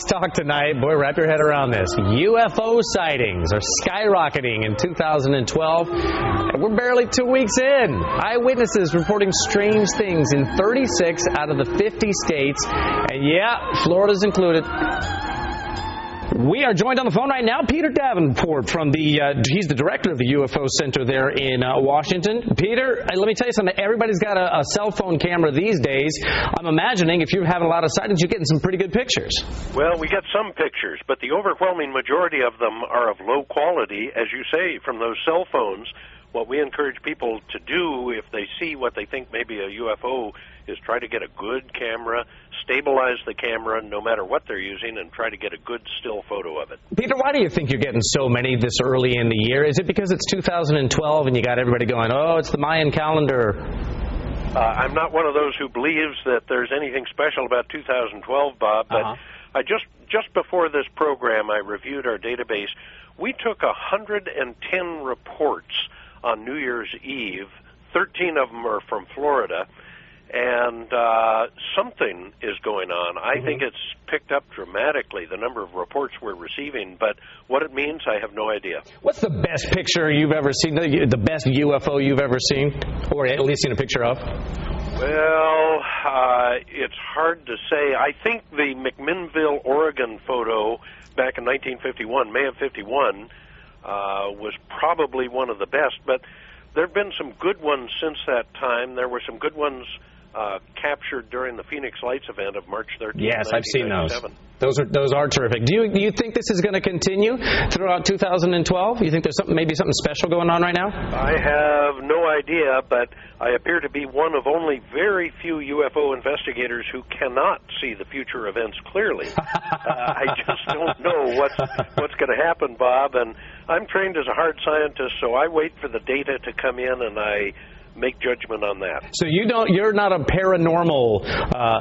Fox Talk tonight. Boy, wrap your head around this. UFO sightings are skyrocketing in 2012. And we're barely 2 weeks in. Eyewitnesses reporting strange things in 36 out of the 50 states. And yeah, Florida's included. We are joined on the phone right now, Peter Davenport from he's the director of the UFO Center there in Washington. Peter, let me tell you something. Everybody's got a cell phone camera these days. I'm imagining if you're having a lot of sightings, you're getting some pretty good pictures. Well, we get some pictures, but the overwhelming majority of them are of low quality, as you say, from those cell phones. What we encourage people to do if they see what they think may be a UFO is try to get a good camera, stabilize the camera no matter what they're using, and try to get a good still photo of it. Peter, why do you think you're getting so many this early in the year? Is it because it's 2012 and you got everybody going, oh, it's the Mayan calendar? I'm not one of those who believes that there's anything special about 2012, Bob, but I just before this program, I reviewed our database. We took 110 reports on New Year's Eve. 13 of them are from Florida, and something is going on. I think it's picked up dramatically, the number of reports we're receiving, but what it means, I have no idea. What's the best picture you've ever seen, the best UFO you've ever seen, or at least seen a picture of? Well, it's hard to say. I think the McMinnville, Oregon photo back in 1951, May of 51, was probably one of the best, but there have been some good ones since that time. There were some good ones captured during the Phoenix Lights event of March 13th. Yes, I've seen those. Those are terrific. Do you think this is going to continue throughout 2012? You think there's maybe something special going on right now? I have no idea, but I appear to be one of only very few UFO investigators who cannot see the future events clearly. I just don't know what's going to happen, Bob, and I'm trained as a hard scientist, so I wait for the data to come in and I make judgment on that. So you're not a paranormal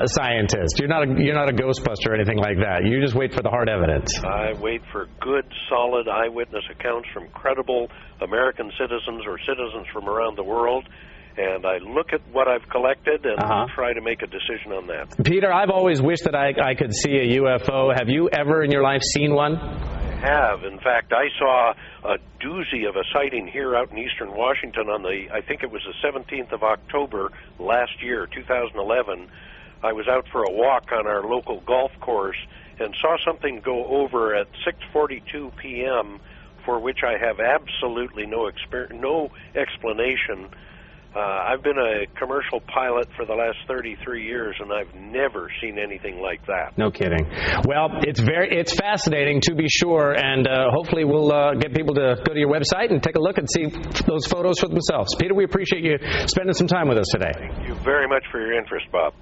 scientist. You're not a ghostbuster or anything like that. You just wait for the hard evidence. I wait for good, solid eyewitness accounts from credible American citizens or citizens from around the world, and I look at what I've collected and try to make a decision on that. Peter, I've always wished that I could see a UFO. Have you ever in your life seen one? Have. In fact, I saw a doozy of a sighting here out in eastern Washington on I think it was the 17th of October last year, 2011. I was out for a walk on our local golf course and saw something go over at 6:42 p.m. for which I have absolutely no explanation. I've been a commercial pilot for the last 33 years, and I've never seen anything like that. No kidding. Well, it's fascinating to be sure, and hopefully we'll get people to go to your website and take a look and see those photos for themselves. Peter, we appreciate you spending some time with us today. Thank you very much for your interest, Bob.